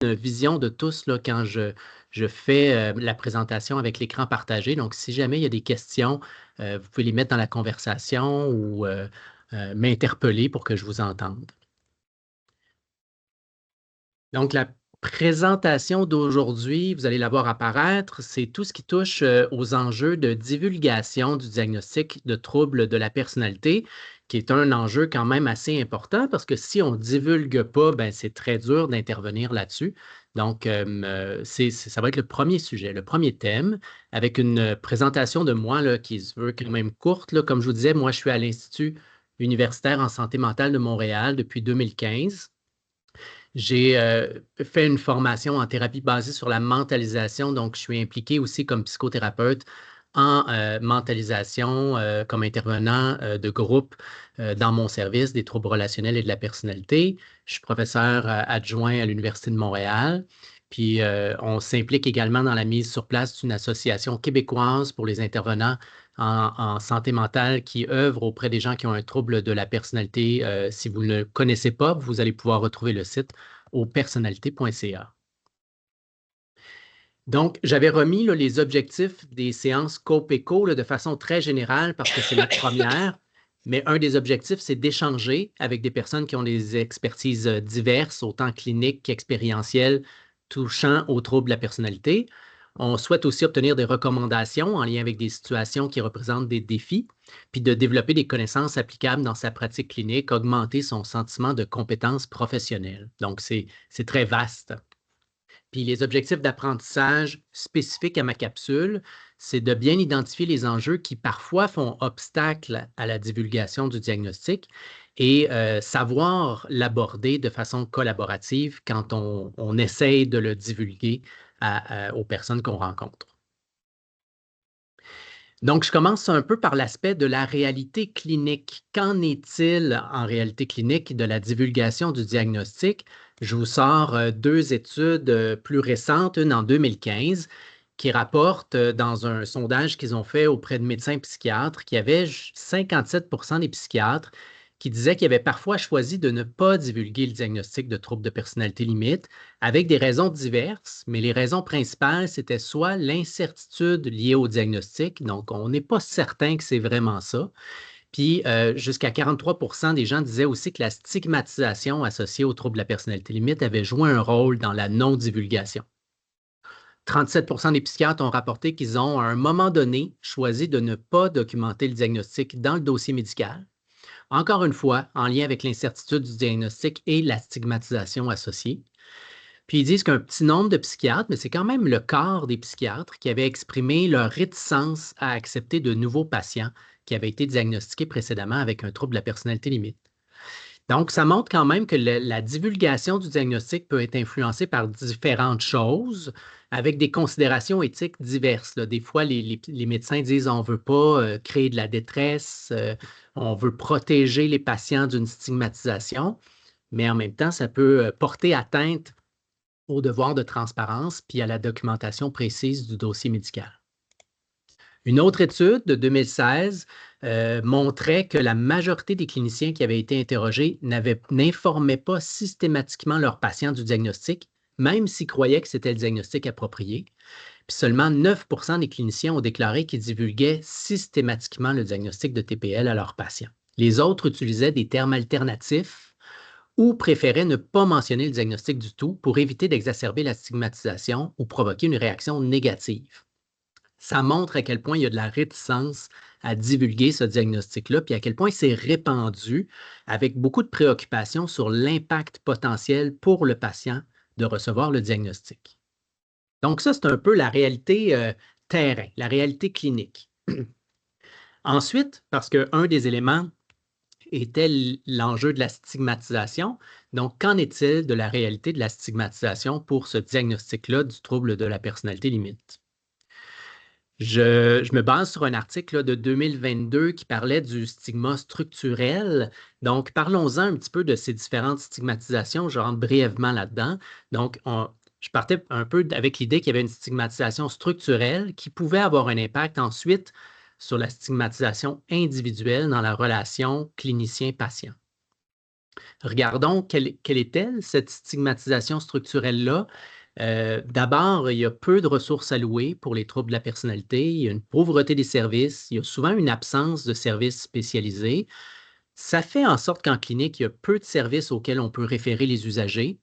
une vision de tous là, quand je fais la présentation avec l'écran partagé. Donc, si jamais il y a des questions, vous pouvez les mettre dans la conversation ou m'interpeller pour que je vous entende. Donc, la présentation d'aujourd'hui, vous allez la voir apparaître, c'est tout ce qui touche aux enjeux de divulgation du diagnostic de troubles de la personnalité, qui est un enjeu quand même assez important parce que si on ne divulgue pas, ben, c'est très dur d'intervenir là-dessus. Donc, ça va être le premier sujet, le premier thème, avec une présentation de moi là, qui se veut quand même courte. Là. Comme je vous disais, moi, je suis à l'Institut universitaire en santé mentale de Montréal depuis 2015. J'ai fait une formation en thérapie basée sur la mentalisation, donc je suis impliqué aussi comme psychothérapeute en mentalisation, comme intervenant de groupe dans mon service des troubles relationnels et de la personnalité. Je suis professeur adjoint à l'Université de Montréal. Puis on s'implique également dans la mise sur place d'une association québécoise pour les intervenants en santé mentale qui œuvre auprès des gens qui ont un trouble de la personnalité. Si vous ne le connaissez pas, vous allez pouvoir retrouver le site au personnalité.ca. Donc, j'avais remis là, les objectifs des séances COPE-ECO de façon très générale parce que c'est la première, mais un des objectifs, c'est d'échanger avec des personnes qui ont des expertises diverses, autant cliniques qu'expérientielles, touchant aux troubles de la personnalité. On souhaite aussi obtenir des recommandations en lien avec des situations qui représentent des défis, puis de développer des connaissances applicables dans sa pratique clinique, augmenter son sentiment de compétence professionnelle. Donc, c'est très vaste. Puis les objectifs d'apprentissage spécifiques à ma capsule, c'est de bien identifier les enjeux qui parfois font obstacle à la divulgation du diagnostic et savoir l'aborder de façon collaborative quand on essaye de le divulguer aux personnes qu'on rencontre. Donc, je commence un peu par l'aspect de la réalité clinique. Qu'en est-il en réalité clinique de la divulgation du diagnostic? Je vous sors deux études plus récentes, une en 2015, qui rapporte dans un sondage qu'ils ont fait auprès de médecins psychiatres qu'il y avait 57 des psychiatres qui disaient qu'ils avaient parfois choisi de ne pas divulguer le diagnostic de trouble de personnalité limite avec des raisons diverses, mais les raisons principales, c'était soit l'incertitude liée au diagnostic, donc on n'est pas certain que c'est vraiment ça, puis jusqu'à 43 des gens disaient aussi que la stigmatisation associée au trouble de la personnalité limite avait joué un rôle dans la non-divulgation. 37 des psychiatres ont rapporté qu'ils ont, à un moment donné, choisi de ne pas documenter le diagnostic dans le dossier médical. Encore une fois, en lien avec l'incertitude du diagnostic et la stigmatisation associée. Puis ils disent qu'un petit nombre de psychiatres, mais c'est quand même le quart des psychiatres qui avaient exprimé leur réticence à accepter de nouveaux patients qui avaient été diagnostiqués précédemment avec un trouble de la personnalité limite. Donc, ça montre quand même que la divulgation du diagnostic peut être influencée par différentes choses avec des considérations éthiques diverses. Là. Des fois, les médecins disent on ne veut pas créer de la détresse, on veut protéger les patients d'une stigmatisation, mais en même temps, ça peut porter atteinte au devoir de transparence puis à la documentation précise du dossier médical. Une autre étude de 2016 montrait que la majorité des cliniciens qui avaient été interrogés n'informaient pas systématiquement leurs patients du diagnostic, même s'ils croyaient que c'était le diagnostic approprié. Puis seulement 9 des cliniciens ont déclaré qu'ils divulguaient systématiquement le diagnostic de TPL à leurs patients. Les autres utilisaient des termes alternatifs ou préféraient ne pas mentionner le diagnostic du tout pour éviter d'exacerber la stigmatisation ou provoquer une réaction négative. Ça montre à quel point il y a de la réticence à divulguer ce diagnostic-là, puis à quel point c'est répandu avec beaucoup de préoccupations sur l'impact potentiel pour le patient de recevoir le diagnostic. Donc ça, c'est un peu la réalité terrain, la réalité clinique. Ensuite, parce qu'un des éléments était l'enjeu de la stigmatisation. Donc, qu'en est-il de la réalité de la stigmatisation pour ce diagnostic-là du trouble de la personnalité limite? Je me base sur un article là, de 2022 qui parlait du stigma structurel. Donc, parlons-en un petit peu de ces différentes stigmatisations. Je rentre brièvement là-dedans. Donc, je partais un peu avec l'idée qu'il y avait une stigmatisation structurelle qui pouvait avoir un impact ensuite sur la stigmatisation individuelle dans la relation clinicien-patient. Regardons quelle est-elle, cette stigmatisation structurelle-là. D'abord, il y a peu de ressources allouées pour les troubles de la personnalité, il y a une pauvreté des services, il y a souvent une absence de services spécialisés. Ça fait en sorte qu'en clinique, il y a peu de services auxquels on peut référer les usagers.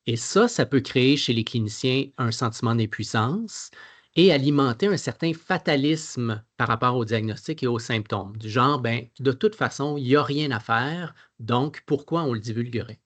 Et ça peut créer chez les cliniciens un sentiment d'impuissance et alimenter un certain fatalisme par rapport au diagnostic et aux symptômes, du genre, ben, de toute façon, il n'y a rien à faire, donc pourquoi on le divulguerait?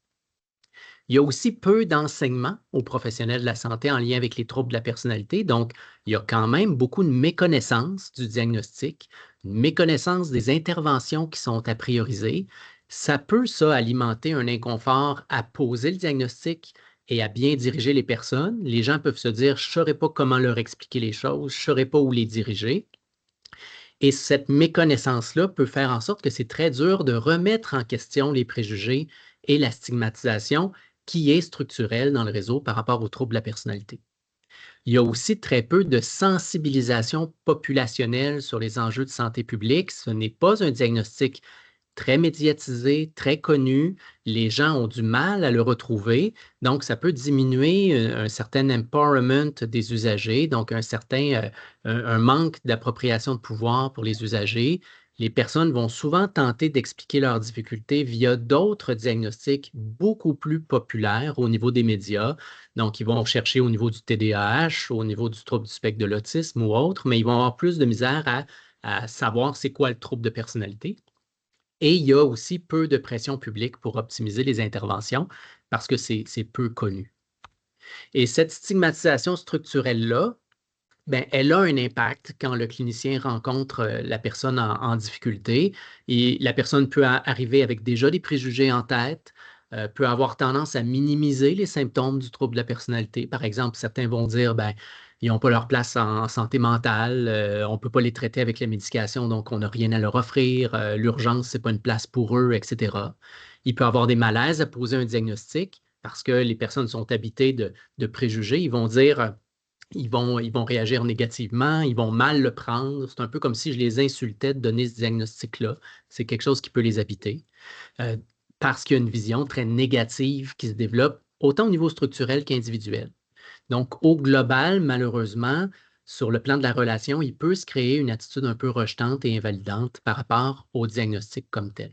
Il y a aussi peu d'enseignement aux professionnels de la santé en lien avec les troubles de la personnalité, donc il y a quand même beaucoup de méconnaissance du diagnostic, une méconnaissance des interventions qui sont à prioriser. Ça peut, ça, alimenter un inconfort à poser le diagnostic et à bien diriger les personnes. Les gens peuvent se dire, je ne saurais pas comment leur expliquer les choses, je ne saurais pas où les diriger. Et cette méconnaissance-là peut faire en sorte que c'est très dur de remettre en question les préjugés et la stigmatisation qui est structurelle dans le réseau par rapport aux troubles de la personnalité. Il y a aussi très peu de sensibilisation populationnelle sur les enjeux de santé publique. Ce n'est pas un diagnostic très médiatisé, très connu. Les gens ont du mal à le retrouver. Donc, ça peut diminuer un certain empowerment des usagers, donc un manque d'appropriation de pouvoir pour les usagers. Les personnes vont souvent tenter d'expliquer leurs difficultés via d'autres diagnostics beaucoup plus populaires au niveau des médias. Donc, ils vont chercher au niveau du TDAH, au niveau du trouble du spectre de l'autisme ou autre, mais ils vont avoir plus de misère à savoir c'est quoi le trouble de personnalité. Et il y a aussi peu de pression publique pour optimiser les interventions parce que c'est peu connu. Et cette stigmatisation structurelle-là, ben, elle a un impact quand le clinicien rencontre la personne en difficulté et la personne peut arriver avec déjà des préjugés en tête, peut avoir tendance à minimiser les symptômes du trouble de la personnalité. Par exemple, certains vont dire, ben, ils n'ont pas leur place en santé mentale, on ne peut pas les traiter avec la médication, donc on n'a rien à leur offrir, l'urgence, ce n'est pas une place pour eux, etc. Il peut y avoir des malaises à poser un diagnostic parce que les personnes sont habitées de préjugés. Ils vont dire, ils vont réagir négativement, ils vont mal le prendre. C'est un peu comme si je les insultais de donner ce diagnostic-là. C'est quelque chose qui peut les habiter euh, parce qu'il y a une vision très négative qui se développe autant au niveau structurel qu'individuel. Donc, au global, malheureusement, sur le plan de la relation, il peut se créer une attitude un peu rejetante et invalidante par rapport au diagnostic comme tel.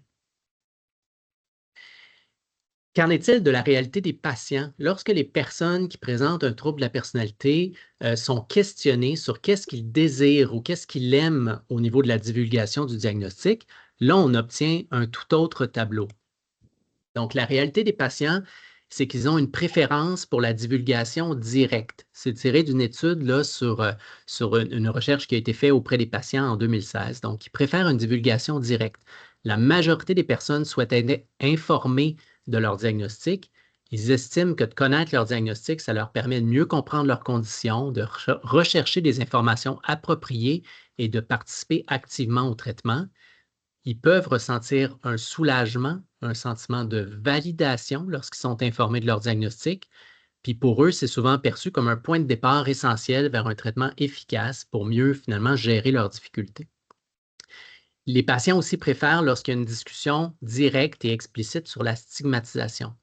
Qu'en est-il de la réalité des patients? Lorsque les personnes qui présentent un trouble de la personnalité sont questionnées sur qu'est-ce qu'ils désirent ou qu'est-ce qu'ils aiment au niveau de la divulgation du diagnostic, là, on obtient un tout autre tableau. Donc, la réalité des patients, c'est qu'ils ont une préférence pour la divulgation directe. C'est tiré d'une étude là, sur une recherche qui a été faite auprès des patients en 2016. Donc, ils préfèrent une divulgation directe. La majorité des personnes souhaitent être informées de leur diagnostic. Ils estiment que de connaître leur diagnostic, ça leur permet de mieux comprendre leurs conditions, de rechercher des informations appropriées et de participer activement au traitement. Ils peuvent ressentir un soulagement, un sentiment de validation lorsqu'ils sont informés de leur diagnostic. Puis pour eux, c'est souvent perçu comme un point de départ essentiel vers un traitement efficace pour mieux finalement gérer leurs difficultés. Les patients aussi préfèrent lorsqu'il y a une discussion directe et explicite sur la stigmatisation.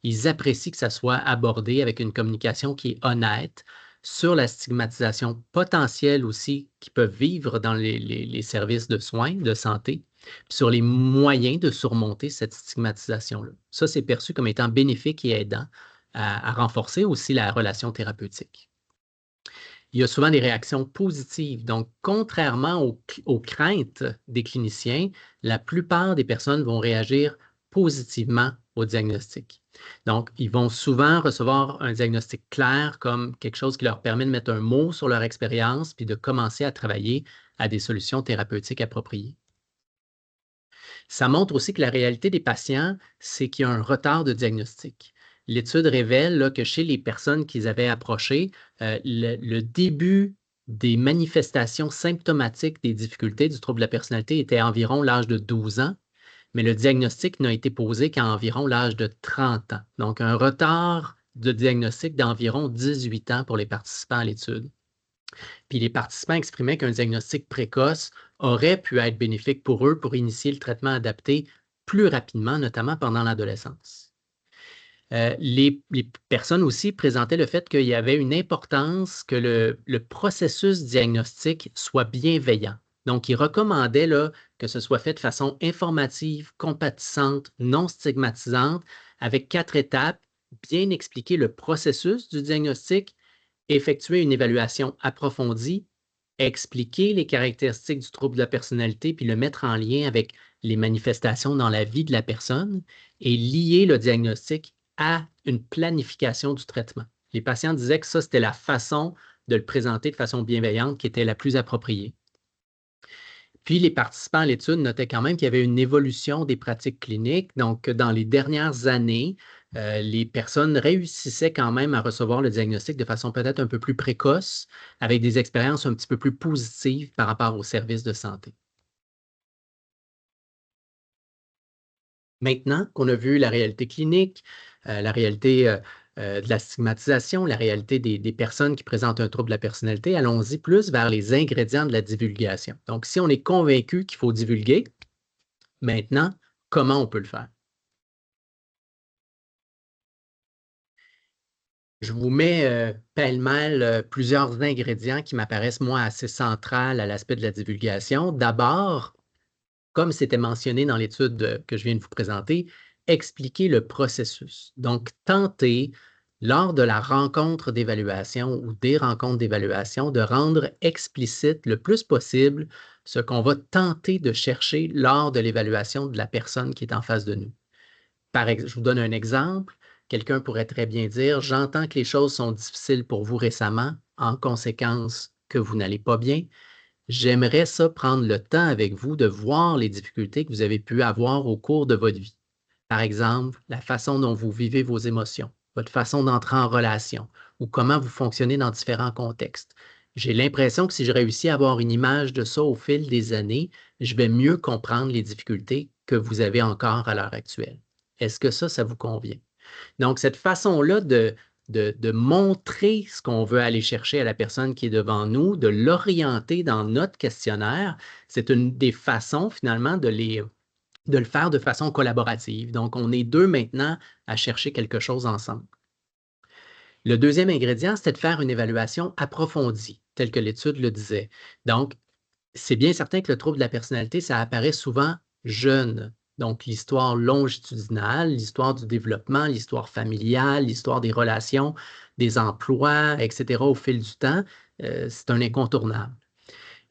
Ils apprécient que ça soit abordé avec une communication qui est honnête sur la stigmatisation potentielle aussi qu'ils peuvent vivre dans les services de soins, de santé, puis sur les moyens de surmonter cette stigmatisation-là. Ça, c'est perçu comme étant bénéfique et aidant à renforcer aussi la relation thérapeutique. Il y a souvent des réactions positives. Donc, contrairement aux craintes des cliniciens, la plupart des personnes vont réagir positivement au diagnostic. Donc, ils vont souvent recevoir un diagnostic clair comme quelque chose qui leur permet de mettre un mot sur leur expérience puis de commencer à travailler à des solutions thérapeutiques appropriées. Ça montre aussi que la réalité des patients, c'est qu'il y a un retard de diagnostic. L'étude révèle là, que chez les personnes qu'ils avaient approchées, le début des manifestations symptomatiques des difficultés du trouble de la personnalité était à environ l'âge de 12 ans, mais le diagnostic n'a été posé qu'à environ l'âge de 30 ans. Donc, un retard de diagnostic d'environ 18 ans pour les participants à l'étude. Puis les participants exprimaient qu'un diagnostic précoce aurait pu être bénéfique pour eux pour initier le traitement adapté plus rapidement, notamment pendant l'adolescence. Les personnes aussi présentaient le fait qu'il y avait une importance que le processus diagnostique soit bienveillant. Donc, ils recommandaient là, que ce soit fait de façon informative, compatissante, non stigmatisante, avec 4 étapes, bien expliquer le processus du diagnostic, effectuer une évaluation approfondie, expliquer les caractéristiques du trouble de la personnalité, puis le mettre en lien avec les manifestations dans la vie de la personne et lier le diagnostic à une planification du traitement. Les patients disaient que ça, c'était la façon de le présenter de façon bienveillante qui était la plus appropriée. Puis, les participants à l'étude notaient quand même qu'il y avait une évolution des pratiques cliniques. Donc, dans les dernières années, les personnes réussissaient quand même à recevoir le diagnostic de façon peut-être un peu plus précoce, avec des expériences un petit peu plus positives par rapport aux services de santé. Maintenant qu'on a vu la réalité clinique, la réalité de la stigmatisation, la réalité des personnes qui présentent un trouble de la personnalité, allons-y plus vers les ingrédients de la divulgation. Donc, si on est convaincu qu'il faut divulguer, maintenant, comment on peut le faire? Je vous mets pêle-mêle plusieurs ingrédients qui m'apparaissent, moi, assez centrales à l'aspect de la divulgation. D'abord, comme c'était mentionné dans l'étude que je viens de vous présenter, expliquer le processus. Donc, tenter, lors de la rencontre d'évaluation ou des rencontres d'évaluation, de rendre explicite le plus possible ce qu'on va tenter de chercher lors de l'évaluation de la personne qui est en face de nous. Je vous donne un exemple. Quelqu'un pourrait très bien dire, j'entends que les choses sont difficiles pour vous récemment, en conséquence que vous n'allez pas bien. J'aimerais ça prendre le temps avec vous de voir les difficultés que vous avez pu avoir au cours de votre vie. Par exemple, la façon dont vous vivez vos émotions, votre façon d'entrer en relation ou comment vous fonctionnez dans différents contextes. J'ai l'impression que si je réussis à avoir une image de ça au fil des années, je vais mieux comprendre les difficultés que vous avez encore à l'heure actuelle. Est-ce que ça vous convient? Donc, cette façon-là de montrer ce qu'on veut aller chercher à la personne qui est devant nous, de l'orienter dans notre questionnaire, c'est une des façons finalement de le faire de façon collaborative. Donc, on est deux maintenant à chercher quelque chose ensemble. Le deuxième ingrédient, c'était de faire une évaluation approfondie, telle que l'étude le disait. Donc, c'est bien certain que le trouble de la personnalité, ça apparaît souvent jeune. Donc, l'histoire longitudinale, l'histoire du développement, l'histoire familiale, l'histoire des relations, des emplois, etc., au fil du temps, c'est un incontournable.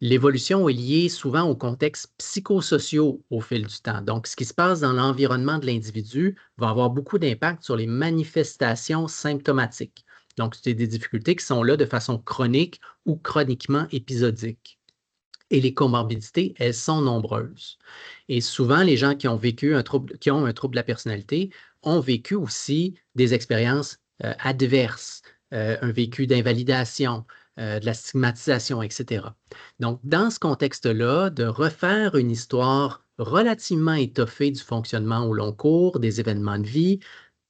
L'évolution est liée souvent aux contextes psychosociaux au fil du temps. Donc, ce qui se passe dans l'environnement de l'individu va avoir beaucoup d'impact sur les manifestations symptomatiques. Donc, c'est des difficultés qui sont là de façon chronique ou chroniquement épisodique. Et les comorbidités, elles sont nombreuses. Et souvent, les gens qui ont vécu qui ont un trouble de la personnalité ont vécu aussi des expériences adverses, un vécu d'invalidation, de la stigmatisation, etc. Donc, dans ce contexte-là, de refaire une histoire relativement étoffée du fonctionnement au long cours, des événements de vie,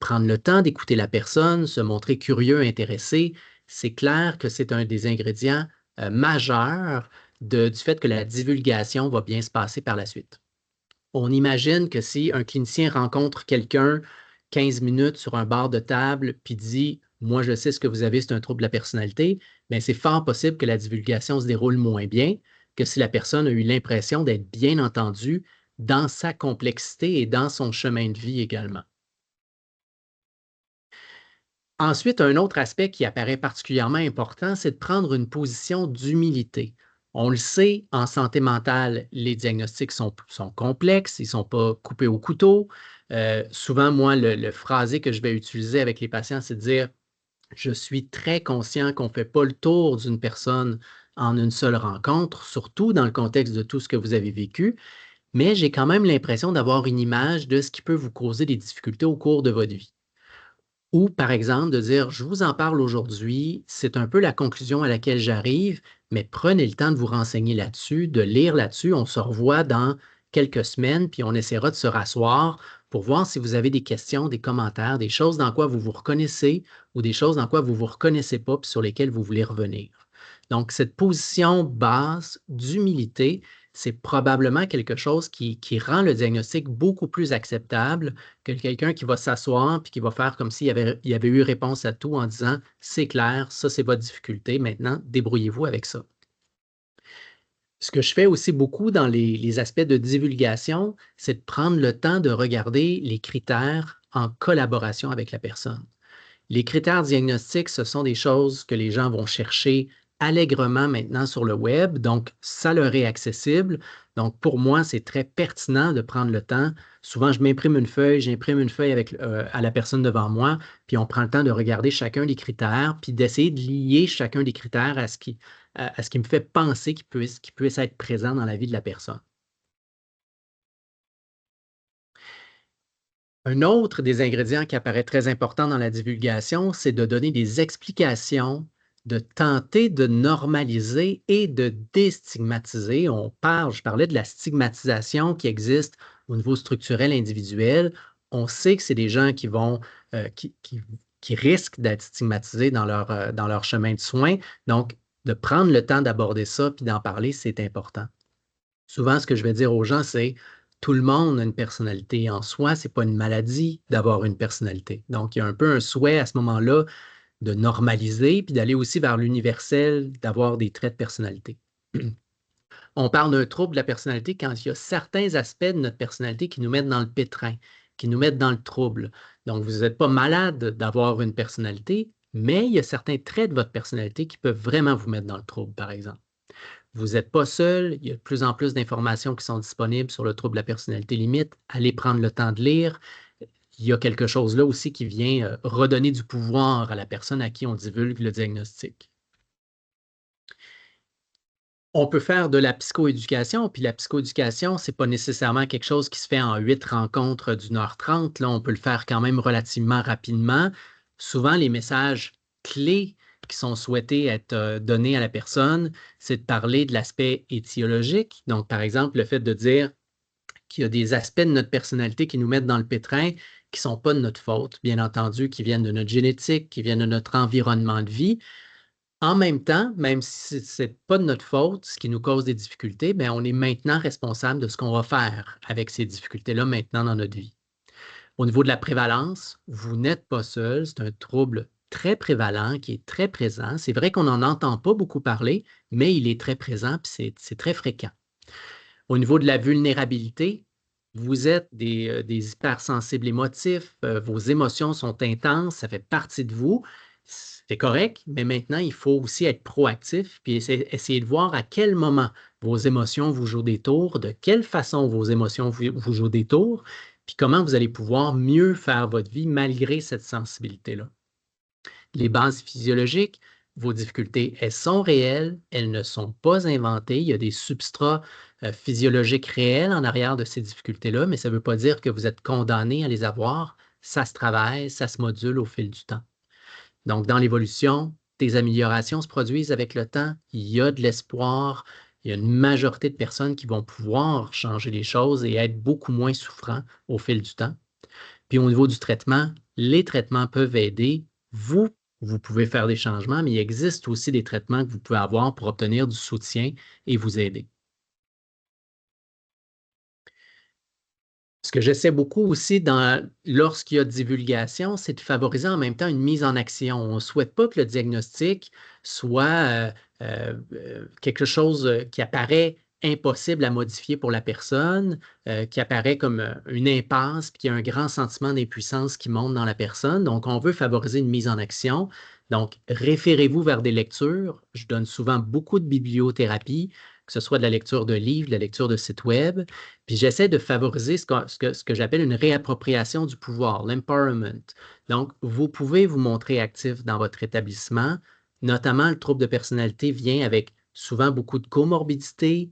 prendre le temps d'écouter la personne, se montrer curieux, intéressé, c'est clair que c'est un des ingrédients majeurs du fait que la divulgation va bien se passer par la suite. On imagine que si un clinicien rencontre quelqu'un 15 minutes sur un bar de table puis dit moi, je sais ce que vous avez, c'est un trouble de la personnalité, bien, c'est fort possible que la divulgation se déroule moins bien que si la personne a eu l'impression d'être bien entendue dans sa complexité et dans son chemin de vie également. Ensuite, un autre aspect qui apparaît particulièrement important, c'est de prendre une position d'humilité. On le sait, en santé mentale, les diagnostics sont complexes, ils ne sont pas coupés au couteau. Souvent, moi, le phrasé que je vais utiliser avec les patients, c'est de dire, je suis très conscient qu'on ne fait pas le tour d'une personne en une seule rencontre, surtout dans le contexte de tout ce que vous avez vécu, mais j'ai quand même l'impression d'avoir une image de ce qui peut vous causer des difficultés au cours de votre vie. Ou, par exemple, de dire, je vous en parle aujourd'hui, c'est un peu la conclusion à laquelle j'arrive, mais prenez le temps de vous renseigner là-dessus, de lire là-dessus. On se revoit dans quelques semaines, puis on essaiera de se rasseoir pour voir si vous avez des questions, des commentaires, des choses dans quoi vous vous reconnaissez ou des choses dans quoi vous ne vous reconnaissez pas, puis sur lesquelles vous voulez revenir. Donc, cette position basse d'humilité, c'est probablement quelque chose qui rend le diagnostic beaucoup plus acceptable que quelqu'un qui va s'asseoir puis qui va faire comme s'il y avait eu réponse à tout en disant: «C'est clair, ça, c'est votre difficulté, maintenant débrouillez-vous avec ça». Ce que je fais aussi beaucoup dans les aspects de divulgation, c'est de prendre le temps de regarder les critères en collaboration avec la personne. Les critères diagnostiques, ce sont des choses que les gens vont chercher allègrement maintenant sur le web, donc ça leur est accessible. Donc pour moi, c'est très pertinent de prendre le temps. Souvent, j'imprime une feuille avec, à la personne devant moi, puis on prend le temps de regarder chacun des critères, puis d'essayer de lier chacun des critères à ce qui me fait penser qu'il puisse être présent dans la vie de la personne. Un autre des ingrédients qui apparaît très important dans la divulgation, c'est de donner des explications, de tenter de normaliser et de déstigmatiser. Je parlais de la stigmatisation qui existe au niveau structurel individuel. On sait que c'est des gens qui risquent d'être stigmatisés dans leur chemin de soins. Donc, de prendre le temps d'aborder ça puis d'en parler, c'est important. Souvent, ce que je vais dire aux gens, c'est tout le monde a une personnalité en soi, c'est pas une maladie d'avoir une personnalité. Donc, il y a un peu un souhait à ce moment-là de normaliser, puis d'aller aussi vers l'universel, d'avoir des traits de personnalité. On parle d'un trouble de la personnalité quand il y a certains aspects de notre personnalité qui nous mettent dans le pétrin, qui nous mettent dans le trouble. Donc, vous n'êtes pas malade d'avoir une personnalité, mais il y a certains traits de votre personnalité qui peuvent vraiment vous mettre dans le trouble, par exemple. Vous n'êtes pas seul, il y a de plus en plus d'informations qui sont disponibles sur le trouble de la personnalité limite. Allez prendre le temps de lire. Il y a quelque chose là aussi qui vient redonner du pouvoir à la personne à qui on divulgue le diagnostic. On peut faire de la psychoéducation, puis la psychoéducation, c'est pas nécessairement quelque chose qui se fait en 8 rencontres d'1 h 30. Là, on peut le faire quand même relativement rapidement. Souvent, les messages clés qui sont souhaités être donnés à la personne, c'est de parler de l'aspect étiologique. Donc, par exemple, le fait de dire qu'il y a des aspects de notre personnalité qui nous mettent dans le pétrin, qui ne sont pas de notre faute, bien entendu, qui viennent de notre génétique, qui viennent de notre environnement de vie. En même temps, même si ce n'est pas de notre faute, ce qui nous cause des difficultés, bien, on est maintenant responsable de ce qu'on va faire avec ces difficultés-là maintenant dans notre vie. Au niveau de la prévalence, vous n'êtes pas seul, c'est un trouble très prévalent qui est très présent. C'est vrai qu'on n'en entend pas beaucoup parler, mais il est très présent et c'est très fréquent. Au niveau de la vulnérabilité, vous êtes des hypersensibles émotifs, vos émotions sont intenses, ça fait partie de vous. C'est correct, mais maintenant, il faut aussi être proactif puis essayer de voir à quel moment vos émotions vous jouent des tours, de quelle façon vos émotions vous jouent des tours, puis comment vous allez pouvoir mieux faire votre vie malgré cette sensibilité-là. Les bases physiologiques, vos difficultés, elles sont réelles, elles ne sont pas inventées. Il y a des substrats physiologiques réels en arrière de ces difficultés-là, mais ça ne veut pas dire que vous êtes condamné à les avoir. Ça se travaille, ça se module au fil du temps. Donc, dans l'évolution, des améliorations se produisent avec le temps. Il y a de l'espoir. Il y a une majorité de personnes qui vont pouvoir changer les choses et être beaucoup moins souffrants au fil du temps. Puis au niveau du traitement, les traitements peuvent aider. Vous, vous pouvez faire des changements, mais il existe aussi des traitements que vous pouvez avoir pour obtenir du soutien et vous aider. Ce que j'essaie beaucoup aussi lorsqu'il y a divulgation, c'est de favoriser en même temps une mise en action. On ne souhaite pas que le diagnostic soit quelque chose qui apparaît impossible à modifier pour la personne, qui apparaît comme une impasse, puis qu'il y a un grand sentiment d'impuissance qui monte dans la personne. Donc, on veut favoriser une mise en action. Donc, référez-vous vers des lectures. Je donne souvent beaucoup de bibliothérapie, que ce soit de la lecture de livres, de la lecture de sites web. Puis j'essaie de favoriser ce que j'appelle une réappropriation du pouvoir, l'empowerment. Donc, vous pouvez vous montrer actif dans votre établissement. Notamment, le trouble de personnalité vient avec souvent beaucoup de comorbidité,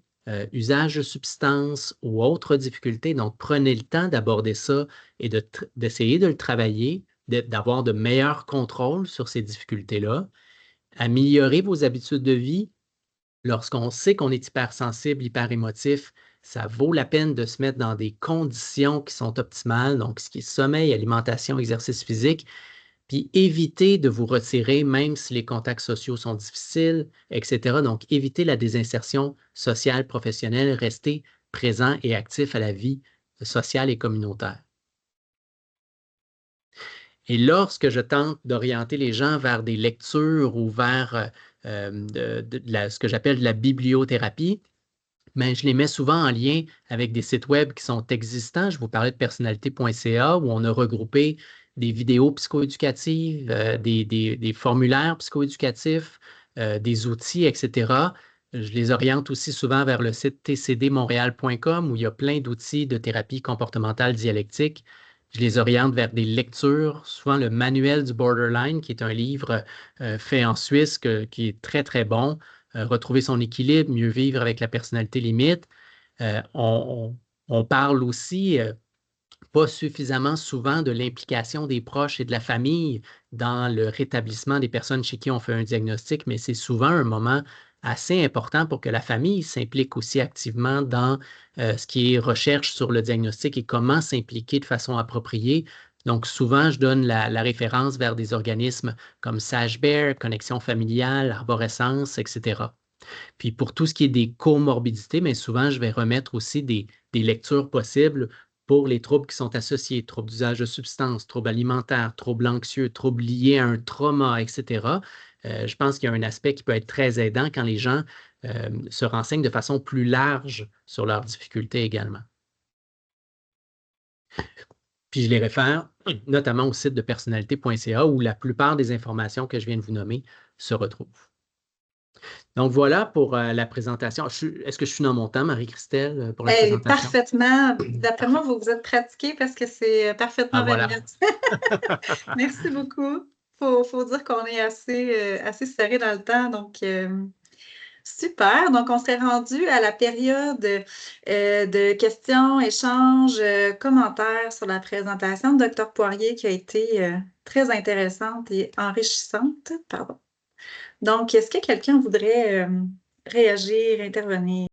usage de substances ou autres difficultés. Donc, prenez le temps d'aborder ça et d'essayer de le travailler, d'avoir de meilleurs contrôles sur ces difficultés-là. Améliorer vos habitudes de vie. Lorsqu'on sait qu'on est hypersensible, hyperémotif, ça vaut la peine de se mettre dans des conditions qui sont optimales, donc ce qui est sommeil, alimentation, exercice physique, Puis évitez de vous retirer même si les contacts sociaux sont difficiles, etc. Donc, évitez la désinsertion sociale, professionnelle, restez présent et actif à la vie sociale et communautaire. Et lorsque je tente d'orienter les gens vers des lectures ou vers ce que j'appelle de la bibliothérapie, mais je les mets souvent en lien avec des sites web qui sont existants. Je vous parlais de personnalité.ca où on a regroupé des vidéos psychoéducatives, des formulaires psychoéducatifs, des outils, etc. Je les oriente aussi souvent vers le site tcdmontréal.com où il y a plein d'outils de thérapie comportementale dialectique. Je les oriente vers des lectures, souvent le Manuel du Borderline, qui est un livre fait en Suisse qui est très, très bon. Retrouver son équilibre, mieux vivre avec la personnalité limite. Euh, on, on parle aussi pas suffisamment souvent de l'implication des proches et de la famille dans le rétablissement des personnes chez qui on fait un diagnostic, mais c'est souvent un moment assez important pour que la famille s'implique aussi activement dans ce qui est recherche sur le diagnostic et comment s'impliquer de façon appropriée. Donc, souvent, je donne la référence vers des organismes comme Sage Bear, Connexion familiale, Arborescence, etc. Puis pour tout ce qui est des comorbidités, mais souvent, je vais remettre aussi des lectures possibles pour les troubles qui sont associés, troubles d'usage de substances, troubles alimentaires, troubles anxieux, troubles liés à un trauma, etc. Je pense qu'il y a un aspect qui peut être très aidant quand les gens se renseignent de façon plus large sur leurs difficultés également. Puis je les réfère notamment au site de personnalité.ca où la plupart des informations que je viens de vous nommer se retrouvent. Donc voilà pour la présentation. Est-ce que je suis dans mon temps, Marie-Christelle, pour la présentation? Parfaitement. D'après moi, Parfait. vous vous êtes pratiqué parce que c'est Ah parfaitement 20 voilà. minutes. Merci beaucoup. Faut dire qu'on est assez serré dans le temps. Donc, super. Donc, on s'est rendu à la période de questions, échanges, commentaires sur la présentation de Dr. Poirier qui a été très intéressante et enrichissante. Pardon. Donc, est-ce que quelqu'un voudrait réagir, intervenir?